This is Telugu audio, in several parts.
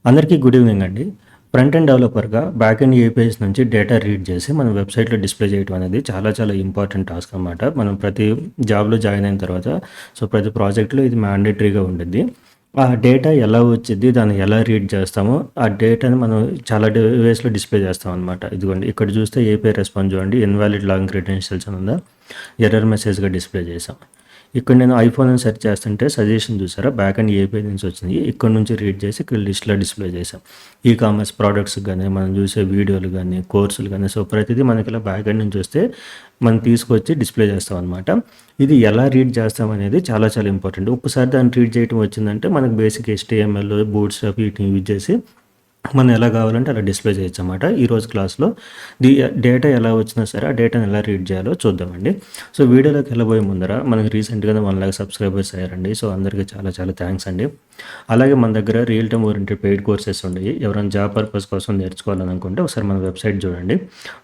అందరికీ గుడ్ ఈవినింగ్ అండి. ఫ్రంట్ ఎండ్ డెవలపర్‌గా బ్యాక్ ఎండ్ ఏపీఐస్ నుంచి డేటా రీడ్ చేసి మనం వెబ్‌సైట్‌లో డిస్‌ప్లే చేయడం అనేది చాలా ఇంపార్టెంట్ టాస్క్ అనమాట. మనం ప్రతి జాబ్‌లో జాయిన్ అయిన తర్వాత ప్రతి ప్రాజెక్ట్‌లో ఇది మ్యాండేటరీగా ఉండిద్ది. ఆ డేటా ఎలా వచ్చిద్ది, దాన్ని ఎలా రీడ్ చేస్తామో, ఆ డేటాని మనం చాలా వేస్‌లో డిస్‌ప్లే చేస్తామనమాట. ఇదిగోండి ఇక్కడ చూస్తే ఏపీఐ రెస్పాన్స్ చూడండి. ఇన్‌వాలిడ్ లాగిన్ క్రెడెన్షియల్స్ అని ఉందా? ఎర్రర్ మెసేజ్‌గా డిస్‌ప్లే చేసాం. ఇక్కడ నేను ఐఫోన్ అని సెర్చ్ చేస్తుంటే సజెషన్ చూసారా, బ్యాక్ అండ్ ఏపీఐ నుంచి వచ్చింది. ఇక్కడ నుంచి రీడ్ చేసి ఇక్కడ లిస్ట్లో డిస్ప్లే చేసాం. ఈ కామర్స్ ప్రోడక్ట్స్ కానీ, మనం చూసే వీడియోలు కానీ, కోర్సులు కానీ, ప్రతిదీ మనకి ఇలా బ్యాక్ ఎండ్ నుంచి వస్తే మనం తీసుకొచ్చి డిస్ప్లే చేస్తాం అనమాట. ఇది ఎలా రీడ్ చేస్తాం అనేది చాలా ఇంపార్టెంట్. ఒక్కసారి దాన్ని రీడ్ చేయడం వచ్చిందంటే మనకు బేసిక్ HTML, బూట్ స్ట్రాప్ వీటిని యూజ్ చేసి మనం ఎలా కావాలంటే అలా డిస్ప్లే చేయొచ్చు అన్నమాట. ఈరోజు క్లాస్లో డేటా ఎలా వచ్చినా సరే ఆ డేటాని ఎలా రీడ్ చేయాలో చూద్దామండి. వీడియోలోకి వెళ్ళబోయే ముందర మనకి రీసెంట్గానే 1,00,000 సబ్స్క్రైబర్స్ అయ్యారండి. అందరికీ చాలా థ్యాంక్స్ అండి. అలాగే మన దగ్గర real time oriented paid courses ఉన్నాయి. ఎవరైనా జాబ్ పర్పస్ కోసం నేర్చుకోవాలని అనుకుంటే ఒకసారి మన వెబ్సైట్ చూడండి.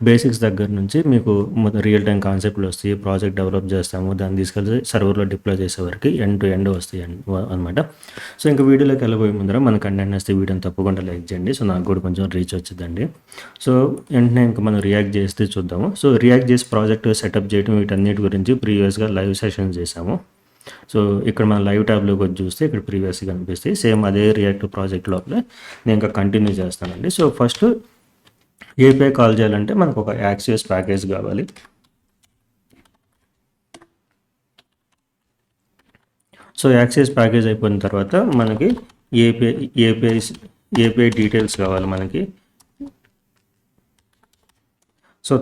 బేసిక్స్ దగ్గర నుంచి మీకు రియల్ టైం కాన్సెప్ట్లు వస్తాయి, ప్రాజెక్ట్ డెవలప్ చేస్తాము, దాన్ని తీసుకెళ్ళి సర్వర్లో డిప్లాయ్ చేసే వరకు ఎండ్ టు ఎండ్ వస్తాయి అనమాట. ఇంకా వీడియోలోకి వెళ్ళబోయే ముందర మన కంటెంట్ వస్తే వీడియోని తప్పకుండా లైక్ చేయండి. నాకు కూడా కొంచెం రీచ్ వచ్చిందండి. వెంటనే ఇంకా మనం రియాక్ట్ చేస్తే చూద్దాము. రియాక్ట్ చేసి ప్రాజెక్ట్ సెటప్ చేయడం వీటన్నిటి గురించి ప్రీవియస్గా లైవ్ సెషన్స్ చేసాము. ఇక్కడ మనం లైవ్ ట్యాబ్లోకి వచ్చి చూస్తే ఇక్కడ ప్రీవియస్గా కనిపిస్తాయి. సేమ్ అదే రియాక్ట్ ప్రాజెక్ట్ లోపల నేను ఇంకా కంటిన్యూ చేస్తానండి. ఫస్ట్ ఏపీఐ కాల్ చేయాలంటే మనకు ఒక యాక్సియస్ ప్యాకేజ్ కావాలి. యాక్సియస్ ప్యాకేజ్ అయిపోయిన తర్వాత మనకి ఏపీఐ డీటెయిల్స్ కావాలి మనకి.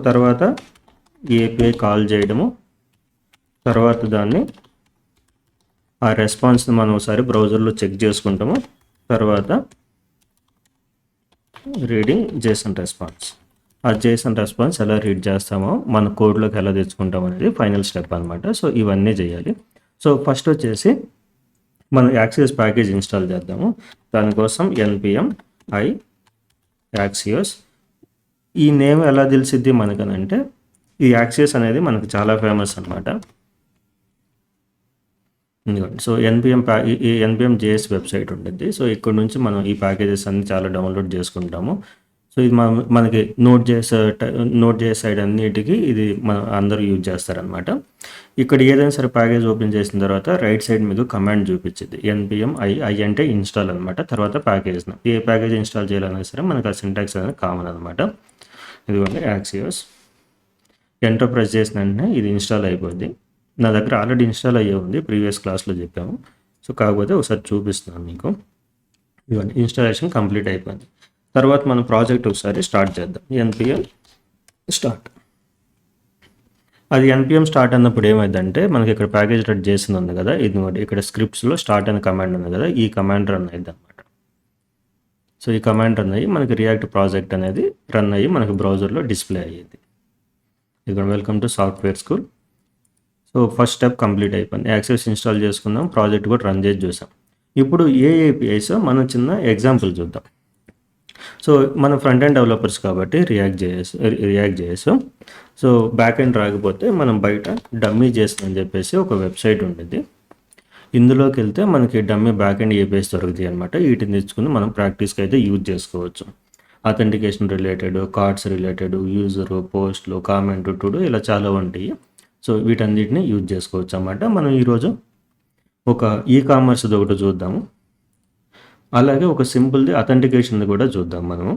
తర్వాత ఏపీఐ కాల్ చేయడము, తర్వాత దాన్ని ఆ రెస్పాన్స్ని మనం ఒకసారి బ్రౌజర్లో చెక్ చేసుకుంటాము. తర్వాత రీడింగ్ జేసన్ రెస్పాన్స్. ఆ జేసన్ రెస్పాన్స్ ఎలా రీడ్ చేస్తామో మన కోడ్లోకి ఎలా తెచ్చుకుంటాం అనేది ఫైనల్ స్టెప్ అనమాట. ఇవన్నీ చేయాలి. ఫస్ట్ వచ్చేసి మనం యాక్సియస్ ప్యాకేజ్ ఇన్స్టాల్ చేద్దాము. దానికోసం npm i యాక్సియస్. ఈ నేమ్ ఎలా తెలిసిద్ది మనకనంటే, ఈ యాక్సియస్ అనేది మనకు చాలా ఫేమస్ అనమాట. npm JS వెబ్సైట్ ఉంటుంది. ఇక్కడ నుంచి మనం ఈ ప్యాకేజెస్ అన్ని చాలా డౌన్లోడ్ చేసుకుంటాము. ఇది మనకి నోట్ JS సైడ్ అన్నిటికీ ఇది మన అందరూ యూజ్ చేస్తారనమాట. ఇక్కడ ఏదైనా సరే ప్యాకేజ్ ఓపెన్ చేసిన తర్వాత రైట్ సైడ్ మీకు కమాండ్ చూపించింది. npm i అంటే ఇన్స్టాల్ అనమాట. తర్వాత ప్యాకేజ్, ఏ ప్యాకేజ్ ఇన్స్టాల్ చేయాలన్నా సరే మనకు ఆ సింటాక్స్ అనేది కామన్ అనమాట. ఇదిగోండి యాక్సియస్. ఎంటర్ ప్రెస్ చేసిన వెంటనే ఇది ఇన్స్టాల్ అయిపోద్ది. నా దగ్గర ఆల్రెడీ ఇన్స్టాల్ అయ్యే ఉంది, ప్రీవియస్ క్లాస్లో చెప్పాము. కాకపోతే ఒకసారి చూపిస్తున్నాను మీకు. ఇవన్నీ ఇన్స్టాలేషన్ కంప్లీట్ అయిపోయింది. తర్వాత మనం ప్రాజెక్ట్ ఒకసారి స్టార్ట్ చేద్దాం. npm start. అది npm స్టార్ట్ అన్నప్పుడు ఏమైందంటే మనకి ఇక్కడ ప్యాకేజ్ రన్ చేసింది ఉంది కదా, ఇది ఇక్కడ స్క్రిప్ట్స్లో స్టార్ట్ అనే కమాండ్ ఉంది కదా, ఈ కమాండ్ రన్ అయ్యింది అనమాట. ఈ కమాండ్ రన్ అయ్యి మనకి రియాక్ట్ ప్రాజెక్ట్ అనేది రన్ అయ్యి మనకి బ్రౌజర్లో డిస్ప్లే అయ్యేది. ఇక్కడ welcome to software school. First step complete అయిపోయింది. యాక్సెస్ ఇన్స్టాల్ చేసుకుందాం, ప్రాజెక్ట్ కూడా రన్ చేసి చూసాం. ఇప్పుడు ఏ ఏపీఐస్ మనం చిన్న ఎగ్జాంపుల్ చూద్దాం. మన ఫ్రంట్ ఎండ్ డెవలపర్స్ కాబట్టి రియాక్ట్ చేయొచ్చు. బ్యాక్ ఎండ్ రాకపోతే మనం బయట డమ్మీ చేస్తుందని చెప్పేసి ఒక వెబ్సైట్ ఉండేది. ఇందులోకి వెళ్తే మనకి డమ్మీ బ్యాక్ ఎండ్ ఏపీఐస్ దొరుకుతాయి అనమాట. వీటిని తెచ్చుకుని మనం ప్రాక్టీస్కి అయితే యూజ్ చేసుకోవచ్చు. Authentication related, cards related, user, పోస్ట్లు, కామెంట్, టుడు ఇలా చాలా ఉంటాయి. వీటన్నిటిని యూజ్ చేసుకోవచ్చు అన్నమాట. మనం ఈరోజు ఒక కామర్స్ది ఒకటి చూద్దాము. అలాగే ఒక సింపుల్ది అథెంటికేషన్ది కూడా చూద్దాం మనము.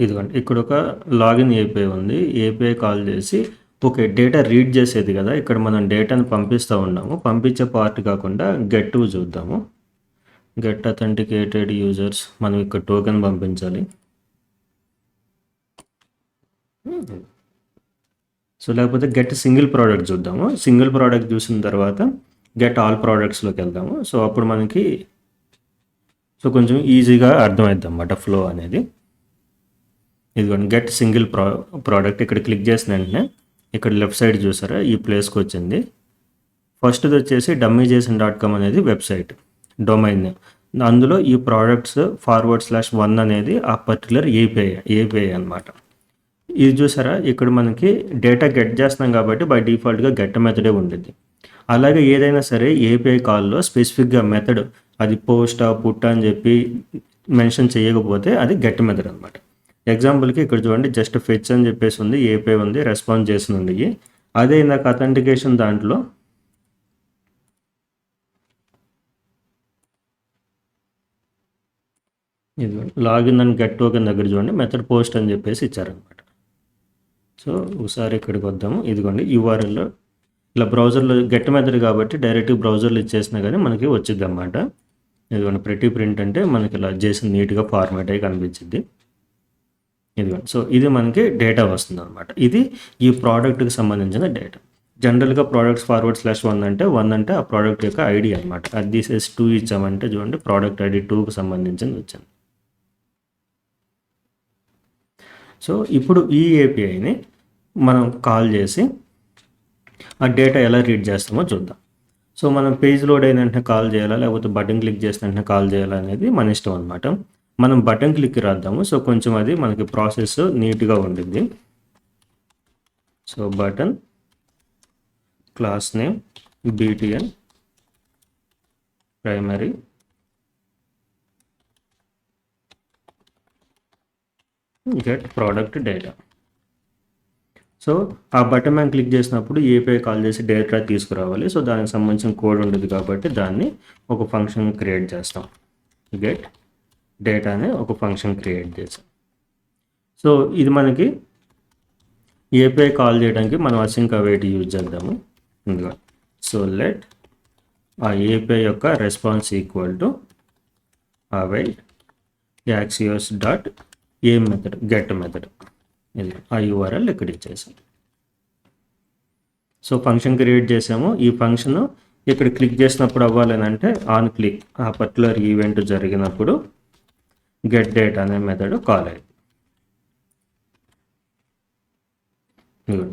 ఇదిగోండి ఇక్కడ ఒక లాగిన్ ఏపీఐ ఉంది. ఏపీఐ కాల్ చేసి ఓకే డేటా రీడ్ చేసేది కదా, ఇక్కడ మనం డేటాను పంపిస్తూ ఉన్నాము. పంపించే పార్ట్ కాకుండా గెట్ చూద్దాము. గెట్ అథెంటికేటెడ్ యూజర్స్, మనం ఇక్కడ టోకెన్ పంపించాలి. లేకపోతే గెట్ సింగిల్ ప్రోడక్ట్ చూద్దాము. సింగిల్ ప్రోడక్ట్ చూసిన తర్వాత గెట్ ఆల్ ప్రోడక్ట్స్లోకి వెళ్దాము. అప్పుడు మనకి కొంచెం ఈజీగా అర్థమవుద్ది అన్నమాట ఫ్లో అనేది. ఇదిగోండి గెట్ సింగిల్ ప్రోడక్ట్. ఇక్కడ క్లిక్ చేసిన వెంటనే ఇక్కడ లెఫ్ట్ సైడ్ చూసారా ఈ ప్లేస్కి వచ్చింది. ఫస్ట్ది వచ్చేసి dummyjson.com అనేది వెబ్సైట్ డొమైన్ నేమ్. అందులో ఈ ప్రోడక్ట్స్ /1 అనేది ఆ పర్టికులర్ ఏపీఐ అనమాట. ఇది చూసారా, ఇక్కడ మనకి డేటా గెట్ చేస్తున్నాం కాబట్టి బై డిఫాల్ట్గా గెట్ మెథడే ఉండిద్ది. అలాగే ఏదైనా సరే ఏపీఐ కాల్లో స్పెసిఫిక్గా మెథడ్ అది పోస్టా పుట్టా అని చెప్పి మెన్షన్ చేయకపోతే అది గెట్ మెథడ్ అనమాట. ఎగ్జాంపుల్కి ఇక్కడ చూడండి, జస్ట్ ఫెచ్ అని చెప్పేసి ఉంది, ఏపీఐ ఉంది, రెస్పాన్స్ చేస్తుంది. అదే ఇందాక అథెంటికేషన్ దాంట్లో ఇది లాగిన్ అండ్ గెట్ టోకెన్ దగ్గర చూడండి, మెథడ్ పోస్ట్ అని చెప్పేసి ఇచ్చారనమాట. సో ఒకసారి ఇక్కడికి వద్దాము. ఇదిగోండి యూఆర్ఎల్లో ఇలా బ్రౌజర్లో గెట్ మెథడ్ కాబట్టి డైరెక్ట్ బ్రౌజర్లో ఇచ్చేసినా కానీ మనకి వచ్చింది అనమాట. ఇదిగోండి ప్రతి ప్రింట్ అంటే మనకి ఇలా చేసి నీట్గా ఫార్మాట్ అయ్యి కనిపించింది. ఇదిగోండి, సో ఇది మనకి డేటా వస్తుంది అనమాట. ఇది ఈ ప్రోడక్ట్కి సంబంధించిన డేటా. జనరల్గా ప్రోడక్ట్స్ /1 అంటే 1 అంటే ఆ ప్రోడక్ట్ యొక్క ఐడి అనమాట. అది తీసేసి 2 ఇచ్చామంటే చూడండి ప్రోడక్ట్ ఐడి 2కి సంబంధించింది వచ్చింది. సో ఇప్పుడు ఈ ఏపీఐని మనం కాల్ చేసి ఆ డేటా ఎలా రీడ్ చేస్తామో చూద్దాం. సో మనం పేజ్ లోడ్ అయిన వెంటనే కాల్ చేయాలా, లేకపోతే బటన్ క్లిక్ చేసిన వెంటనే కాల్ చేయాలా అనేది మన ఇష్టం అనమాట. మనం బటన్ క్లిక్ రాద్దాము. సో కొంచెం అది మనకి ప్రాసెస్ నీట్గా ఉండింది. So button class name btn primary get product data. So ఆ బటన్ మనం క్లిక్ చేసినప్పుడు ఏపీఐ కాల్ చేసి డేటా తీసుకురావాలి. సో దానికి సంబంధించిన కోడ్ ఉంటుంది కాబట్టి దాన్ని ఒక ఫంక్షన్ క్రియేట్ చేస్తాం. గెట్ డేటా అనే ఒక ఫంక్షన్ క్రియేట్ చేసాం. సో ఇది మనకి ఏపీఐ కాల్ చేయడానికి మనం అసింక్ అవైట్ యూజ్ చేద్దాము. ఇందులో సో లెట్ ఆ ఏపీఐ యొక్క response equal to await axios dot a method get method. ఇది ఆ యూఆర్ఎల్ ఇక్కడ ఇచ్చేసాం. సో ఫంక్షన్ క్రియేట్ చేసాము. ఈ ఫంక్షన్ ఇక్కడ క్లిక్ చేసినప్పుడు అవ్వాలని అంటే ఆన్ క్లిక్ ఆ పర్టికులర్ ఈవెంట్ జరిగినప్పుడు గెట్ డేటా అనే మెథడ్ కాల్ అయ్యింది.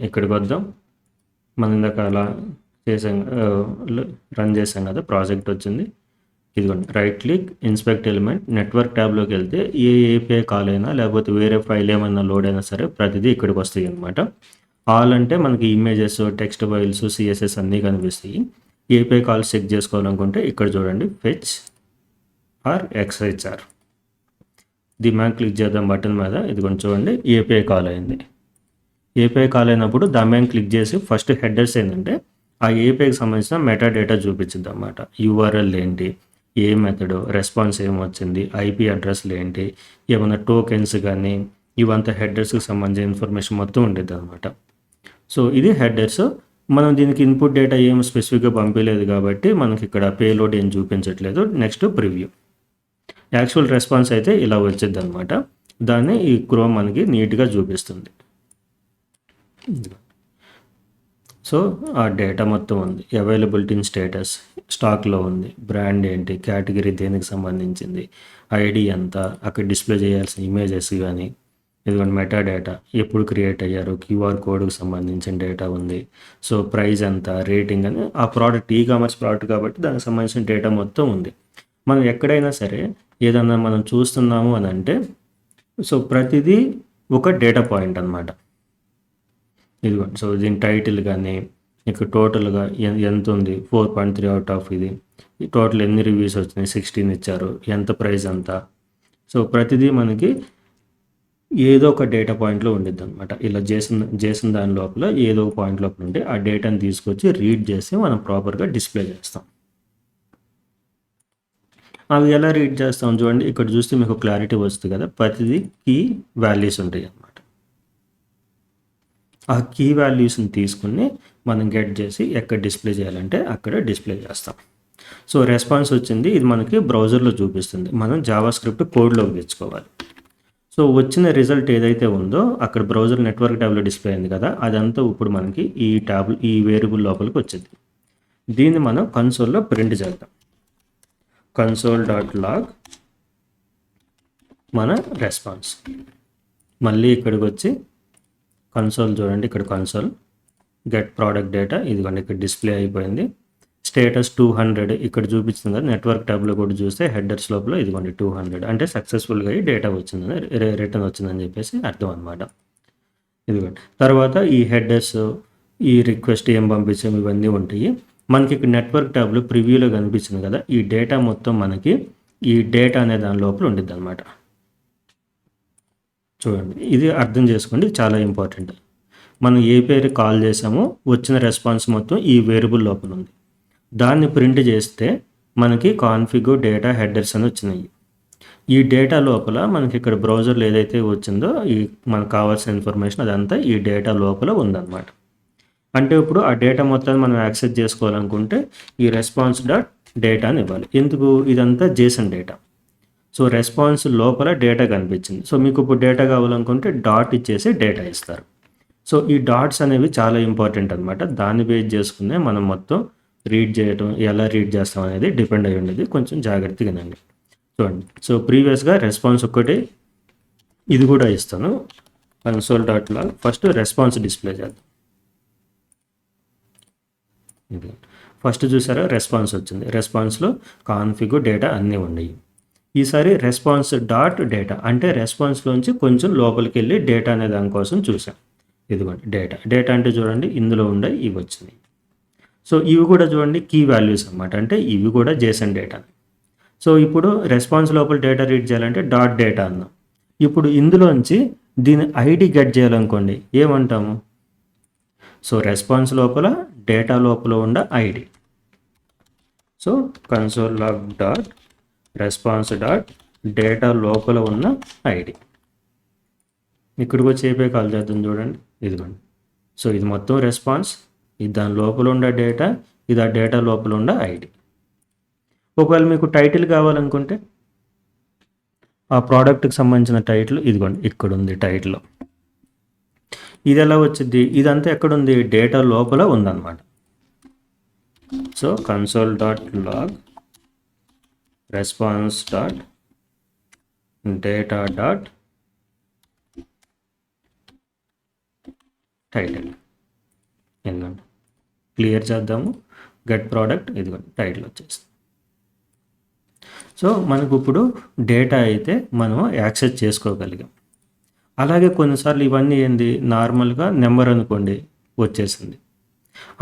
ఇక్కడికి వద్దాం. మనం ఇందాక అలా చేసాం, రన్ చేసాం కదా, ప్రాజెక్ట్ వచ్చింది. ఇదిగోండి right click inspect element network ట్యాబ్లోకి వెళ్తే ఏ ఏపీఐ కాల్ అయినా లేకపోతే వేరే ఫైల్ ఏమైనా లోడ్ అయినా సరే ప్రతిదీ ఇక్కడికి వస్తాయి అనమాట. ఆల్ అంటే మనకి ఇమేజెస్, టెక్స్ట్ ఫైల్స్, సిఎస్ఎస్ అన్నీ కనిపిస్తాయి. ఏపీఐ కాల్స్ చెక్ చేసుకోవాలనుకుంటే ఇక్కడ చూడండి ఫెచ్ ఆర్ ఎక్స్హెచ్ఆర్ ది మ్యాన్ క్లిక్ చేద్దాం బటన్ మీద. ఇదిగోండి చూడండి ఏపీఐ కాల్ అయింది. ఏపీఐ కాల్ అయినప్పుడు దాని మీద క్లిక్ చేసి ఫస్ట్ హెడర్స్ ఏంటంటే ఆ ఏపీఐకి సంబంధించిన మెటా డేటా చూపించింది అన్నమాట. యూఆర్ఎల్ ఏంటి, ఏ మెథడ్, రెస్పాన్స్ ఏమొచ్చింది, ఐపీ అడ్రస్లు ఏంటి, ఏమైనా టోకెన్స్ కానీ ఇవంతా హెడర్స్కి సంబంధించిన ఇన్ఫర్మేషన్ మొత్తం ఉండేది అనమాట. సో ఇది హెడర్స్. మనం దీనికి ఇన్పుట్ డేటా ఏం స్పెసిఫిక్గా పంపించలేదు కాబట్టి మనకి ఇక్కడ పేలోడ్ ఏం చూపించట్లేదు. Next preview. యాక్చువల్ రెస్పాన్స్ అయితే ఇలా వచ్చింది అనమాట. దాన్ని ఈ క్రోమ్ మనకి నీట్గా చూపిస్తుంది. సో ఆ డేటా మొత్తం ఉంది. అవైలబిలిటీ ఇన్ స్టేటస్, స్టాక్లో ఉంది, బ్రాండ్ ఏంటి, కేటగిరీ దేనికి సంబంధించింది, ఐడి ఎంత, అక్కడ డిస్ప్లే చేయాల్సిన ఇమేజెస్ కానీ, ఇదిగోండి మెటా డేటా, ఎప్పుడు క్రియేట్ అయ్యారు, క్యూఆర్ కోడ్కి సంబంధించిన డేటా ఉంది. సో ప్రైస్ ఎంత, రేటింగ్ అని ఆ ప్రోడక్ట్ ఈ-కామర్స్ ప్రోడక్ట్ కాబట్టి దానికి సంబంధించిన డేటా మొత్తం ఉంది. మనం ఎక్కడైనా సరే ఏదన్నా మనం చూస్తున్నాము అని అంటే సో ప్రతిదీ ఒక డేటా పాయింట్ అనమాట. ఇదిగోండి సో దీని టైటిల్ కానీ ఇక్కడ టోటల్గా ఎంత ఉంది, 4.3 అవుట్ ఆఫ్ ఇది, టోటల్ ఎన్ని రివ్యూస్ వచ్చినాయి, 16 ఇచ్చారు, ఎంత ప్రైస్ అంతా. సో ప్రతిదీ మనకి ఏదో ఒక డేటా పాయింట్లో ఉండిద్ది అనమాట. ఇలా చేసిన దాని లోపల ఏదో ఒక పాయింట్ లోపల ఉంటే ఆ డేటాని తీసుకొచ్చి రీడ్ చేసి మనం ప్రాపర్గా డిస్ప్లే చేస్తాం. అవి ఎలా రీడ్ చేస్తాం చూడండి, ఇక్కడ చూస్తే మీకు క్లారిటీ వస్తుంది కదా. ప్రతిదీ కీ వాల్యూస్ ఉంటాయి అన్నమాట. ఆ కీ వాల్యూస్ని తీసుకుని మనం గెట్ చేసి ఎక్కడ డిస్ప్లే చేయాలంటే అక్కడ డిస్ప్లే చేస్తాం. సో రెస్పాన్స్ వచ్చింది, ఇది మనకి బ్రౌజర్లో చూపిస్తుంది. మనం జావా స్క్రిప్ట్ కోడ్లోకి తెచ్చుకోవాలి. సో వచ్చిన రిజల్ట్ ఏదైతే ఉందో అక్కడ బ్రౌజర్ నెట్వర్క్ ట్యాబ్లో డిస్ప్లే అయింది కదా, అదంతా ఇప్పుడు మనకి ఈ వేరియబుల్ లోపలికి వచ్చింది. దీన్ని మనం కన్సోల్లో ప్రింట్ చేద్దాం. console.log మన రెస్పాన్స్. మళ్ళీ ఇక్కడికి వచ్చి కన్సోల్ చూడండి, ఇక్కడ కన్సోల్ గెట్ ప్రోడక్ట్ డేటా, ఇదిగోండి ఇక్కడ డిస్ప్లే అయిపోయింది. స్టేటస్ 200 ఇక్కడ చూపిస్తుంది కదా, నెట్వర్క్ ట్యాబ్లో కూడా చూస్తే హెడర్స్ లోపల ఇదిగోండి 200 అంటే సక్సెస్ఫుల్గా ఈ డేటా వచ్చిందని రిటర్న్ వచ్చిందని చెప్పేసి అర్థం అనమాట. ఇదిగోండి తర్వాత ఈ హెడర్స్, ఈ రిక్వెస్ట్ ఏం పంపించాము ఇవన్నీ ఉంటాయి. మనకి ఇక్కడ నెట్వర్క్ ట్యాబ్లో ప్రివ్యూలో కనిపించింది కదా, ఈ డేటా మొత్తం మనకి ఈ డేటా అనే దాని లోపల ఉండిద్ది అనమాట. చూడండి ఇది అర్థం చేసుకోండి, చాలా ఇంపార్టెంట్. మనం ఏ పేరు కాల్ చేసామో వచ్చిన రెస్పాన్స్ మొత్తం ఈ వేరియబుల్ లోపల ఉంది. దాన్ని ప్రింట్ చేస్తే మనకి కాన్ఫిగ్ డేటా హెడర్స్ అని వచ్చినాయి. ఈ డేటా లోపల మనకి ఇక్కడ బ్రౌజర్లో ఏదైతే వచ్చిందో ఈ మనకు కావాల్సిన ఇన్ఫర్మేషన్ అదంతా ఈ డేటా లోపల ఉందన్నమాట. అంటే ఇప్పుడు ఆ డేటా మొత్తాన్ని మనం యాక్సెస్ చేసుకోవాలనుకుంటే ఈ రెస్పాన్స్ డాట్ డేటా అని ఇవ్వాలి. ఎందుకు? ఇదంతా జేసన్ డేటా. సో రెస్పాన్స్ లోపల డేటా కనిపించింది. సో మీకు ఇప్పుడు డేటా కావాలనుకుంటే డాట్ ఇచ్చేసి డేటా ఇస్తారు. సో ఈ డాట్స్ అనేవి చాలా ఇంపార్టెంట్ అనమాట. దాన్ని బేస్ చేసుకునే మనం మొత్తం రీడ్ చేయటం, ఎలా రీడ్ చేస్తాం అనేది డిపెండ్ అయి ఉండేది. కొంచెం జాగ్రత్తగా వినండి. చూడండి, సో ప్రీవియస్గా రెస్పాన్స్ ఒక్కటి ఇది కూడా ఇస్తాను. Console dot log first response display చేద్దాం. ఇది ఫస్ట్ చూసారా రెస్పాన్స్ వచ్చింది. రెస్పాన్స్లో కాన్ఫిగ్ డేటా అన్నీ ఉన్నాయి. ఈసారి రెస్పాన్స్ డాట్ డేటా అంటే రెస్పాన్స్లోంచి కొంచెం లోపలికి వెళ్ళి డేటా అనే దానికోసం చూసాం. ఇదిగోండి డేటా అంటే చూడండి ఇందులో ఉండే ఇవి వచ్చినాయి. సో ఇవి కూడా చూడండి కీ వాల్యూస్ అన్నమాట, అంటే ఇవి కూడా జేసన్ డేటా. సో ఇప్పుడు రెస్పాన్స్ లోపల డేటా రీడ్ చేయాలంటే డాట్ డేటా అన్నాం. ఇప్పుడు ఇందులోంచి దీని ఐడి గెట్ చేయాలనుకోండి ఏమంటాము? సో రెస్పాన్స్ లోపల డేటా లోపల ఉన్న ID. So console log dot response dot data లోపల ఉన్న ఐడి. ఇక్కడికి వచ్చి ఏపీ కాల్ చేద్దాం చూడండి. ఇదిగోండి, సో ఇది మొత్తం రెస్పాన్స్, ఇది దాని లోపల ఉండే డేటా, ఇది ఆ డేటా లోపల ఉండే ఐడి. ఒకవేళ మీకు టైటిల్ కావాలనుకుంటే ఆ ప్రోడక్ట్కి సంబంధించిన టైటిల్ ఇదిగోండి ఇక్కడ ఉంది టైటిల్. ఇది ఎలా వచ్చింది? ఇదంతా ఎక్కడుంది? డేటా లోపల ఉందన్నమాట. So console dot log response dot data dot title. ఎందుకంటే క్లియర్ చేద్దాము. గెట్ ప్రోడక్ట్ ఇదిగోండి టైటిల్ వచ్చేస్తుంది. సో మనకు ఇప్పుడు డేటా అయితే మనం యాక్సెస్ చేసుకోగలిగాం. అలాగే కొన్నిసార్లు ఇవన్నీ ఏంది నార్మల్గా నెంబర్ అనుకోండి వచ్చేసింది,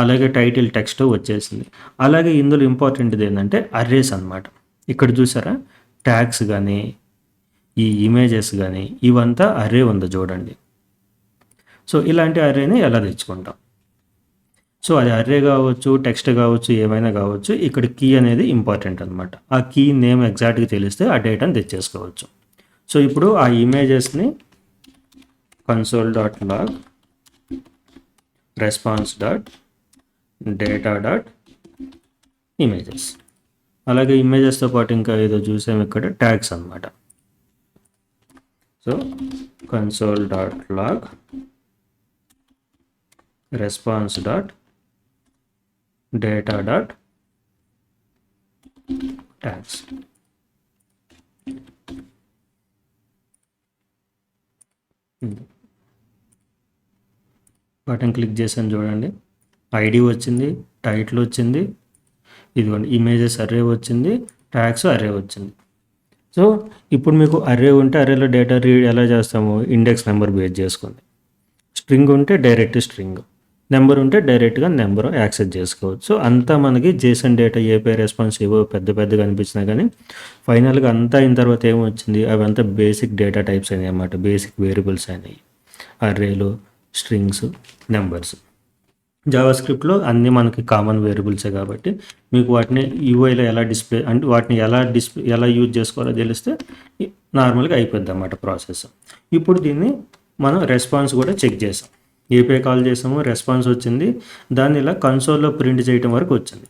అలాగే టైటిల్ టెక్స్ట్ వచ్చేసింది. అలాగే ఇందులో ఇంపార్టెంట్ది ఏంటంటే అర్రేస్ అనమాట. ఇక్కడ చూసారా ట్యాగ్స్ కానీ ఈ ఇమేజెస్ కానీ ఇవంతా అర్రే ఉంది చూడండి. సో ఇలాంటి అర్రేని ఎలా తెచ్చుకుంటాం? సో అది అర్రే కావచ్చు, టెక్స్ట్ కావచ్చు, ఏమైనా కావచ్చు. ఇక్కడ కీ అనేది ఇంపార్టెంట్ అనమాట. ఆ కీ నేమ్ ఎగ్జాక్ట్గా తెలిస్తే ఆ డేటాని తెచ్చేసుకోవచ్చు. సో ఇప్పుడు ఆ ఇమేజెస్ని console dot log response dot data dot images, అలాగే ఇమేజెస్తో పాటు ఇంకా ఏదో చూసాము ఇక్కడ ట్యాగ్స్ అనమాట. So console dot log response dot data dot tags. Button click చేసాను చూడండి, ఐడి వచ్చింది, టైటిల్ వచ్చింది, ఇదిగోండి ఇమేజెస్ అర్రే వచ్చింది, ట్యాగ్స్ అర్రే వచ్చింది. సో ఇప్పుడు మీకు అర్రే ఉంటే అర్రేలో డేటా రీడ్ ఎలా చేస్తాము? ఇండెక్స్ నెంబర్ బేస్ చేసుకుంది. స్ట్రింగ్ ఉంటే డైరెక్ట్ స్ట్రింగ్, నెంబర్ ఉంటే డైరెక్ట్గా నెంబర్ యాక్సెస్ చేసుకోవచ్చు. సో అంతా మనకి జేసన్ డేటా ఏపీ రెస్పాన్స్ ఏవో పెద్దగా అనిపించినా కానీ ఫైనల్గా అంతా అయిన తర్వాత ఏమొచ్చింది? అవంతా బేసిక్ డేటా టైప్స్ అయినాయి అన్నమాట, బేసిక్ వేరియబుల్స్ అయినాయి. అర్రేలు, స్ట్రింగ్స్, నెంబర్స్. జావాస్క్రిప్ట్లో అన్నీ మనకి కామన్ వేరియబుల్సే కాబట్టి మీకు వాటిని యూఐలో ఎలా డిస్ప్లే అంటే వాటిని ఎలా యూజ్ చేసుకోవాలో తెలిస్తే నార్మల్గా అయిపోద్ది అన్నమాట ప్రాసెస్. ఇప్పుడు దీన్ని మనం రెస్పాన్స్ కూడా చెక్ చేసాం. ఏపీఐ కాల్ చేసాము, రెస్పాన్స్ వచ్చింది, దాన్ని ఇలా కన్సోల్లో ప్రింట్ చేయడం వరకు వచ్చింది.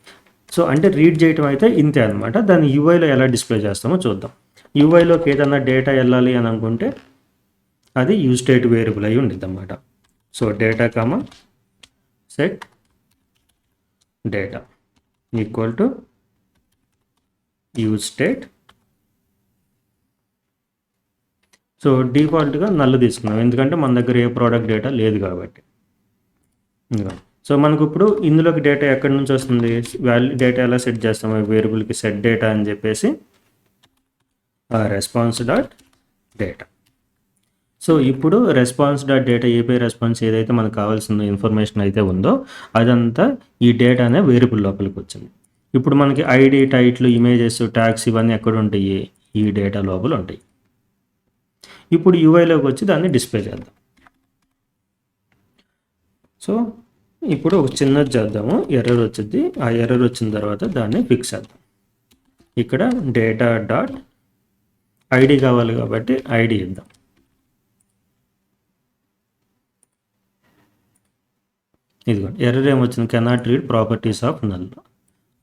సో అంటే రీడ్ చేయడం అయితే ఇంతే అనమాట. దాన్ని యూఐలో ఎలా డిస్ప్లే చేస్తామో చూద్దాం. యూఐలోకి ఏదన్నా డేటా వెళ్ళాలి అని అనుకుంటే అది యూజ్ స్టేట్ వేరియబుల్ అయి ఉండిద్ది అన్నమాట. So data comma set data equal to use state. So డిఫాల్ట్గా నల్లు తీసుకున్నాం ఎందుకంటే మన దగ్గర ఏ ప్రోడక్ట్ డేటా లేదు కాబట్టి. సో మనకు ఇప్పుడు ఇందులోకి డేటా ఎక్కడి నుంచి వస్తుంది, డేటా ఎలా సెట్ చేస్తాము, వేరియబుల్కి సెట్ డేటా అని చెప్పేసి రెస్పాన్స్ డాట్ డేటా. సో ఇప్పుడు response dot data API response ఏదైతే మనకు కావాల్సిన ఇన్ఫర్మేషన్ అయితే ఉందో అదంతా ఈ డేటా అనే వేరియబుల్ లోపలికి వచ్చింది. ఇప్పుడు మనకి ఐడి, టైటిల్, ఇమేజెస్, ట్యాగ్స్ ఇవన్నీ ఎక్కడ ఉంటాయి, ఈ డేటా లోపల ఉంటాయి. ఇప్పుడు యూఐలోకి వచ్చి దాన్ని డిస్ప్లే చేద్దాం. సో ఇప్పుడు ఒక చిన్నది చేద్దాము, ఎర్రర్ వచ్చింది. ఆ ఎర్రర్ వచ్చిన తర్వాత దాన్ని ఫిక్స్ చేద్దాం. ఇక్కడ డేటా డాట్ ఐడి కావాలి కాబట్టి ఐడి ఇద్దాం. ఇదిగోండి ఎర్రర్ ఏమొచ్చింది, cannot read properties of null,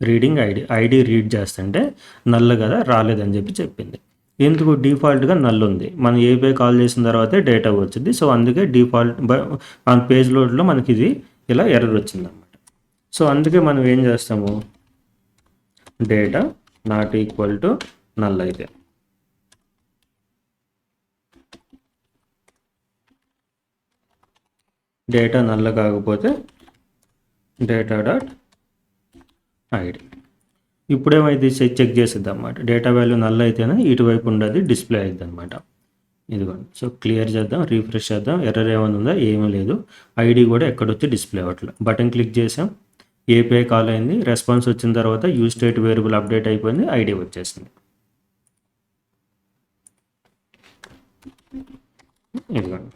reading ID read చేస్తుంటే నల్ కదా రాలేదని చెప్పింది. ఎందుకు, డిఫాల్ట్గా నల్ ఉంది, మనం ఏపీఐ కాల్ చేసిన తర్వాతే డేటా వచ్చింది. సో అందుకే డిఫాల్ట్ మన పేజ్ లోడ్లో మనకి ఇది ఇలా ఎర్రర్ వచ్చింది అన్నమాట. సో అందుకే మనం ఏం చేస్తాము, data not equal to null అయితే డేటా నల్ల కాకపోతే డేటా డాట్ ఐడి. ఇప్పుడేమైతే చెక్ చేసిద్ది అన్నమాట, డేటా వాల్యూ నల్ల అయితేనే ఇటువైపు ఉండదు డిస్ప్లే అవుతుంది అనమాట. ఇదిగోండి. సో క్లియర్ చేద్దాం, రీఫ్రెష్ చేద్దాం, ఎర్రర్ ఏమైనా ఉందా, ఏమీ లేదు. ఐడి కూడా ఎక్కడొచ్చి డిస్ప్లే అవ్వట్లేదు. బటన్ క్లిక్ చేసాం, ఏపీఐ కాల్ అయింది, రెస్పాన్స్ వచ్చిన తర్వాత యూజ్ స్టేట్ వేరియబుల్ అప్డేట్ అయిపోయింది, ఐడి వచ్చేసింది. ఇదిగోండి.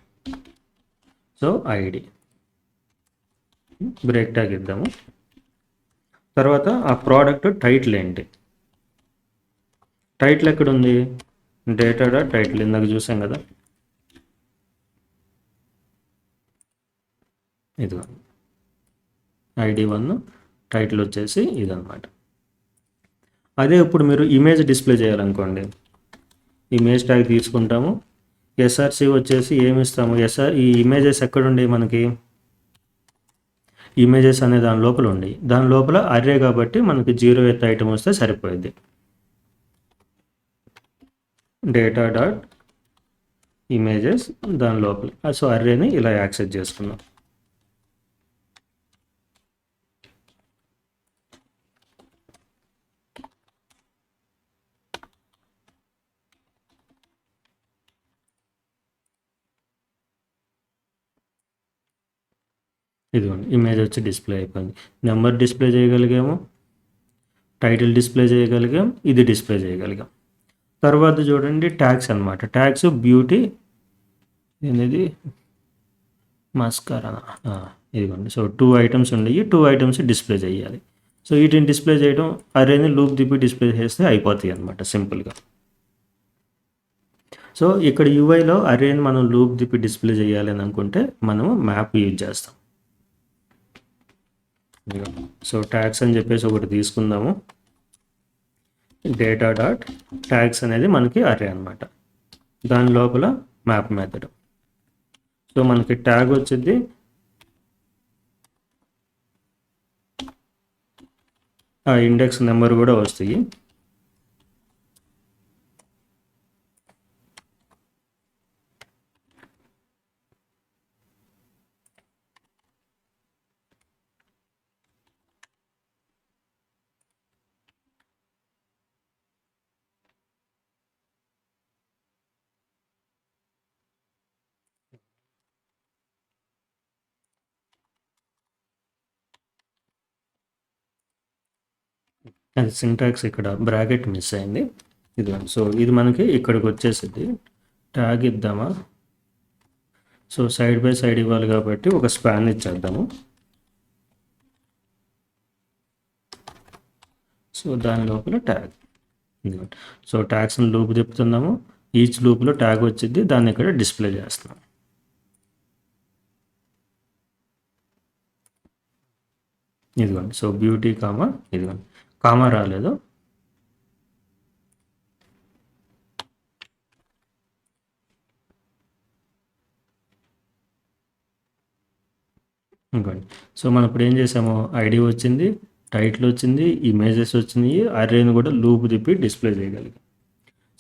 సో ఐడి బ్రేక్ ట్యాగ్ ఇద్దాము. తర్వాత ఆ ప్రోడక్ట్ టైటిల్ ఏంటి, టైటిల్ ఎక్కడ ఉంది, డేటా డాట్ టైటిల్ ఇందాక చూసాం కదా, ఇదిగో ఐడి 1, టైటిల్ వచ్చేసి ఇదన్నమాట. అదే ఇప్పుడు మీరు ఇమేజ్ డిస్ప్లే చేయాలనుకోండి, ఇమేజ్ ట్యాగ్ తీసుకుంటాము, ఎస్ఆర్సి వచ్చేసి ఏమి ఇస్తాము, ఈ ఇమేజెస్ ఎక్కడుండే మనకి, ఇమేజెస్ అనే దాని లోపల ఉండి, దాని లోపల అర్రే కాబట్టి మనకి 0th ఐటమ్ వస్తే సరిపోయింది. డేటా డాట్ ఇమేజెస్ దాని లోపల, సో అర్రేని ఇలా యాక్సెస్ చేసుకున్నాం. ఇదిగోండి ఇమేజ్ వచ్చి డిస్ప్లే అయిపోయింది. నెంబర్ డిస్ప్లే చేయగలిగాము, టైటిల్ డిస్ప్లే చేయగలిగాం, ఇది డిస్ప్లే చేయగలిగాం. తర్వాత చూడండి ట్యాగ్స్ అనమాట, ట్యాగ్స్ బ్యూటీ అనేది మస్కరా, ఇదిగోండి. సో 2 ఐటమ్స్ ఉన్నాయి, 2 ఐటమ్స్ డిస్ప్లే చేయాలి. సో వీటిని డిస్ప్లే చేయడం, అరేని లూప్ తిప్పి డిస్ప్లే చేస్తే అయిపోతాయి అనమాట సింపుల్గా. సో ఇక్కడ యూఐలో అరేని మనం లూప్ తిప్పి డిస్ప్లే చేయాలి అని అనుకుంటే మనము మ్యాప్ యూజ్ చేస్తాం. సో ట్యాగ్స్ అని చెప్పేసి ఒకటి తీసుకుందాము, డేటా డాట్ ట్యాగ్స్ అనేది మనకి అరే అనమాట, దాని లోపల మ్యాప్ మెథడ్. సో మనకి ట్యాగ్ వచ్చింది, ఆ ఇండెక్స్ నెంబర్ కూడా వస్తాయి. అది సింటాక్స్ ఇక్కడ బ్రాకెట్ మిస్ అయింది, ఇదిగోండి. సో ఇది మనకి ఇక్కడికి వచ్చేసింది. ట్యాగ్ ఇద్దామా, సో సైడ్ బై సైడ్ ఇవ్వాలి కాబట్టి ఒక స్పాన్ ఇచ్చేద్దాము. సో దాని లోపల ట్యాగ్, ఇదిగోండి. సో ట్యాగ్స్ని లూప్ తిప్పుతున్నాము, ఈచ్ లూప్లో ట్యాగ్ వచ్చింది, దాన్ని ఇక్కడ డిస్ప్లే చేస్తున్నాం. ఇదిగోండి. సో బ్యూటీ కామా, ఇదిగోండి కామా రాలేదు, ఇంకోండి. సో మనం ఇప్పుడు ఏం చేసాము, ఐడి వచ్చింది, టైటిల్ వచ్చింది, ఇమేజెస్ వచ్చినాయి, అర్రేని కూడా లూప్ తిప్పి డిస్ప్లే చేయగలిగాం.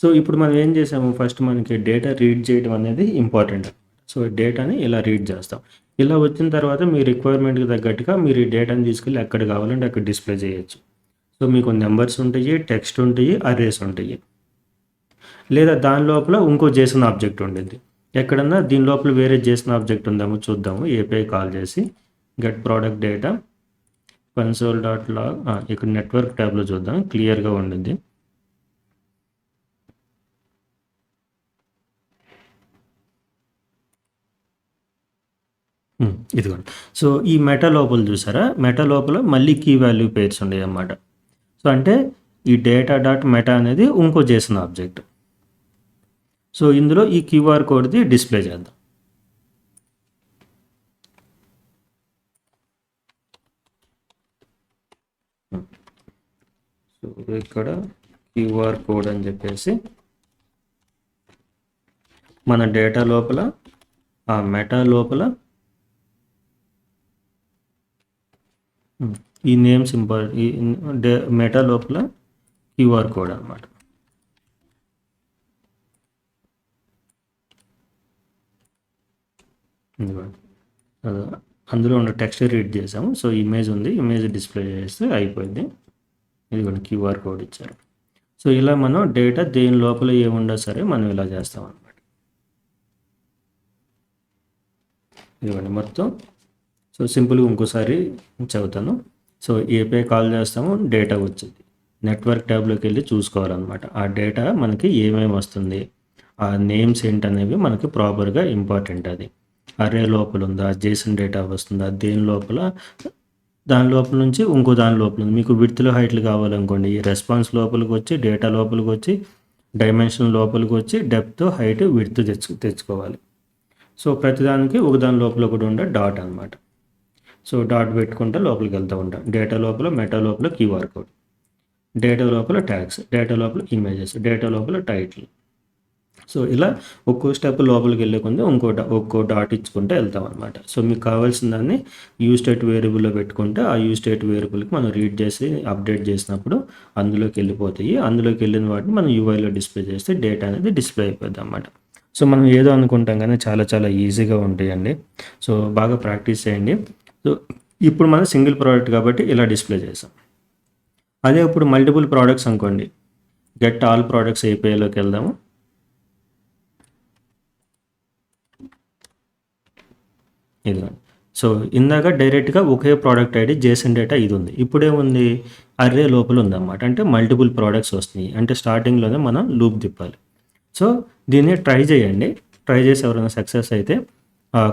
సో ఇప్పుడు మనం ఏం చేసాము, ఫస్ట్ మనకి డేటా రీడ్ చేయడం అనేది ఇంపార్టెంట్. సో డేటాని ఇలా రీడ్ చేస్తాం. ఇలా వచ్చిన తర్వాత మీ రిక్వైర్మెంట్‌కి తగ్గట్టుగా మీరు ఈ డేటాని తీసుకెళ్ళి ఎక్కడ కావాలంటే అక్కడ డిస్ప్లే చేయొచ్చు. సో, మీకు నంబర్స్ ఉంటాయి, టెక్స్ట్ ఉంటాయి, అర్రేస్ ఉంటాయి. లేదా దాని లోపల ఇంకో జేసన్ ఆబ్జెక్ట్ ఉండిద్ది. ఎక్కడన్నా దీని లోపల వేరే జేసన్ ఆబ్జెక్ట్ ఉందేమో చూద్దాము. ఏపీఐ కాల్ చేసి get product data console dot log ఇక్కడ నెట్వర్క్ ట్యాబ్‌లో చూద్దాం. క్లియర్‌గా ఉండిద్ది. ఇదిగోండి. సో, ఈ మెటా లోపల చూసారా? మెటా లోపల మళ్ళీ కీ వాల్యూ పెయిర్స్ ఉండేయన్నమాట. సో, అంటే ఈ డేటా డాట్ మెటా అనేది ఇంకో జేసన్ ఆబ్జెక్ట్. సో, ఇందులో ఈ క్యూఆర్ కోడ్‌ది డిస్ప్లే చేద్దాం. సో, ఇక్కడ క్యూఆర్ కోడ్ అని చెప్పేసి మన డేటా లోపల ఆ మెటా లోపల ఈ నేమ్ సింబల్ ఈ మెటా లోపల క్యూఆర్ కోడ్ అనమాట. అందులో ఉన్న టెక్స్ట్ రీడ్ చేసాము. సో, ఇమేజ్ ఉంది, ఇమేజ్ డిస్ప్లే చేస్తే అయిపోయింది. ఇదిగోండి క్యూఆర్ కోడ్ ఇచ్చారు. సో, ఇలా మనం డేటా దేని లోపల ఏముండా సరే మనం ఇలా చేస్తాం అనమాట. ఇదిగోండి మొత్తం. సో, సింపుల్గా ఇంకోసారి చదువుతాను. సో, ఏపీఐ కాల్ చేస్తాము, డేటా వచ్చింది. నెట్వర్క్ ట్యాబ్లోకి వెళ్ళి చూసుకోవాలన్నమాట. ఆ డేటా మనకి ఏమేమి వస్తుంది, ఆ నేమ్స్ ఏంటనేవి మనకి ప్రాపర్గా ఇంపార్టెంట్. అది అర్రే లోపల ఉందా, జేసన్ డేటా వస్తుందా, దేని లోపల, దాని లోపల నుంచి ఇంకో దాని లోపల ఉంది. మీకు విడ్త్‌లో హైట్లు కావాలనుకోండి, ఈ రెస్పాన్స్ లోపలికి వచ్చి, డేటా లోపలికి వచ్చి, డైమెన్షన్ లోపలికి వచ్చి, డెప్త్, హైట్, విడ్త్ తెచ్చుకోవాలి. సో, ప్రతిదానికి ఒకదాని లోపల ఒకటి ఉండే డాట్ అనమాట. సో, డాట్ పెట్టుకుంటే లోపలికి వెళ్తూ ఉంటాం. డేటా లోపల, మెటా లోపల క్యూఆర్ కోడ్, డేటా లోపల ట్యాగ్స్, డేటా లోపల ఇమేజెస్, డేటా లోపల టైటిల్. సో, ఇలా ఒక్కో స్టెప్ లోపలికి వెళ్ళే కొంది ఒక్కో డాట్ ఇచ్చుకుంటూ వెళ్తాం అనమాట. సో, మీకు కావాల్సిన దాన్ని స్టేట్ వేరియబుల్లో పెట్టుకుంటే ఆ స్టేట్ వేరియబుల్కి మనం రీడ్ చేసి అప్డేట్ చేసినప్పుడు అందులోకి వెళ్ళిపోతాయి. అందులోకి వెళ్ళిన వాటిని మనం యూఐలో డిస్ప్లే చేస్తే డేటా అనేది డిస్ప్లే అయిపోద్ది అనమాట. సో, మనం ఏదో అనుకుంటాం కానీ చాలా చాలా ఈజీగా ఉంటాయండి. సో, బాగా ప్రాక్టీస్ చేయండి. సో, ఇప్పుడు మనం సింగిల్ ప్రోడక్ట్ కాబట్టి ఇలా డిస్ప్లే చేసాం. అదే ఇప్పుడు మల్టిపుల్ ప్రోడక్ట్స్ అనుకోండి, గెట్ ఆల్ ప్రోడక్ట్స్ ఏపీఐలోకి వెళ్దాము. ఇదిగోండి. సో, ఇందాక డైరెక్ట్గా ఒకే ప్రోడక్ట్ ఐడి జేసన్ డేటా ఇది ఉంది. ఇప్పుడేముంది, అర్రే లోపల ఉందన్నమాట. అంటే మల్టిపుల్ ప్రోడక్ట్స్ వస్తున్నాయి. అంటే స్టార్టింగ్లోనే మనం లూప్ తిప్పాలి. సో, దీన్ని ట్రై చేయండి. ట్రై చేసి ఎవరైనా సక్సెస్ అయితే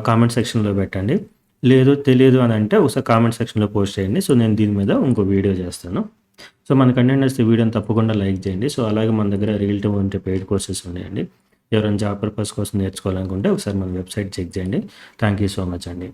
కామెంట్ సెక్షన్లో పెట్టండి. లేదు తెలియదు అని అంటే ఒకసారి కామెంట్ సెక్షన్లో పోస్ట్ చేయండి. సో, నేను దీని మీద ఇంకో వీడియో చేస్తాను. సో, మన కంటెంట్ నచ్చితే వీడియోని తప్పకుండా లైక్ చేయండి. సో, అలాగే మన దగ్గర రియల్ టైమ్ ఉంటే పెయిడ్ కోర్సెస్ ఉన్నాయండి. ఎవరైనా జాబ్ పర్పస్ కోసం నేర్చుకోవాలనుకుంటే ఒకసారి మన వెబ్సైట్ చెక్ చేయండి. థ్యాంక్ యూ సో మచ్ అండి.